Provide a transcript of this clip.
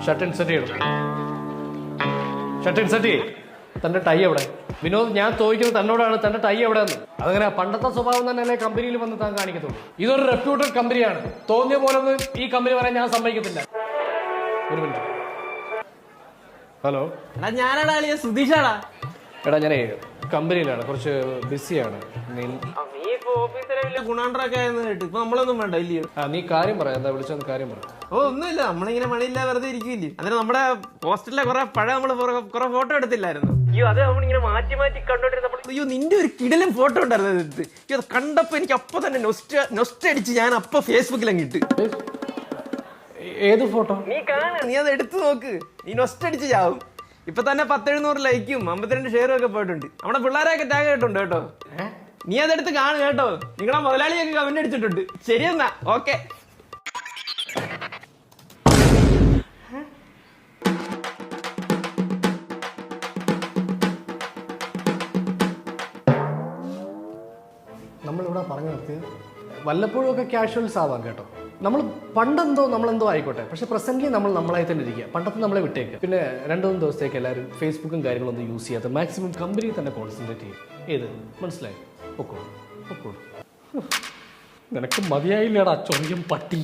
Shirt inset ചെയ്യണം. Shirt inset ചെയ്യും. തന്റെ ടൈ എവിടെ? വിനോദ്, ഞാൻ ചോദിക്കുന്നത് തന്നോടാണ്, തന്റെ ടൈ എവിടെ എന്ന്. അതങ്ങനെ പണ്ടത്തെ സ്വഭാവം തന്നെയല്ലേ കമ്പനിയിൽ വന്ന് താൻ കാണിക്കത്തുള്ളൂ. ഇതൊരു റെപ്യൂട്ടഡ് കമ്പനിയാണ്. തോന്നിയ പോലെ ഒന്നും ഈ കമ്പനി പറയാൻ ഞാൻ സമ്മതിക്കത്തില്ല. ഒരു മിനിറ്റ്. ഹലോ, ഞാനാടാ സുധീഷാടാ. എടാ ഞാനേ കമ്പനിയിലാണ്, കുറച്ച് ബിസിയാണ്. നീ ഇപ്പൊ ഓഫീസിലെ വലിയ ഗുണാണ്ടറൊക്കെ ആയെന്ന് കേട്ടു. ഇപ്പൊ നമ്മളൊന്നും വേണ്ട ഇല്ലയോ? നീ കാര്യം പറയാം, എന്താ വിളിച്ചത്? കാര്യം പറ. ഒന്നുമില്ല, നമ്മളിങ്ങനെ മണിയില്ല വെറുതെ ഇരിക്കില്ലേ. അതിന് നമ്മുടെ പോസ്റ്ററിലെ പഴയ നമ്മള് കുറെ ഫോട്ടോ എടുത്തില്ലായിരുന്നു? അയ്യോ, അത് നമ്മളിങ്ങനെ മാറ്റി മാറ്റി കണ്ടോണ്ടിരുന്നപ്പോൾ അയ്യോ നിന്റെ ഒരു കിടലും ഫോട്ടോ ഉണ്ടായിരുന്നു എടുത്ത്. അയ്യോ, അത് കണ്ടപ്പോ എനിക്ക് അപ്പൊ തന്നെ നൊസ്റ്റ് അടിച്ച് ഞാൻ അപ്പൊ ഫേസ്ബുക്കിൽ അങ്ങ് ഇട്ട്. ഏത് ഫോട്ടോ? നീ കാണാ, നീ അത് എടുത്തു നോക്ക്. നീ നൊസ്റ്റ് അടിച്ച് ചാവും. ഇപ്പൊ തന്നെ 10-700 ലൈക്കും 52 ഷെയറും ഒക്കെ പോയിട്ടുണ്ട്. നമ്മുടെ പിള്ളേരെയൊക്കെ ടാഗ് ആയിട്ടുണ്ട് കേട്ടോ. നീ അതെടുത്ത് കാണു കേട്ടോ. നിങ്ങളെ മുതലാളിയൊക്കെ കമന്റ് അടിച്ചിട്ടുണ്ട്. ശരിയെന്നാ, ഓക്കെ. നമ്മളിവിടെ പറഞ്ഞു നിർത്തിയത് വല്ലപ്പോഴും ഒക്കെ ക്യാഷ്വൽസ് ആവാം കേട്ടോ. നമ്മൾ നമ്മളെന്തോ ആയിക്കോട്ടെ, പക്ഷെ പ്രസന്റ്ലി നമ്മൾ നമ്മളായി തന്നെ ഇരിക്കുക. പണ്ടത്തെ നമ്മളെ വിട്ടേക്ക്. പിന്നെ 2-3 ദിവസത്തേക്ക് എല്ലാവരും ഫേസ്ബുക്കും കാര്യങ്ങളൊന്നും യൂസ് ചെയ്യാത്ത മാക്സിമം കമ്പനിയിൽ തന്നെ കോൺസെൻട്രേറ്റ് ചെയ്യും. ഏത് മനസ്സിലായി? ഒക്കോളൂ. നിനക്ക് മതിയായില്ലേടാ ചൊറിയും പട്ടി.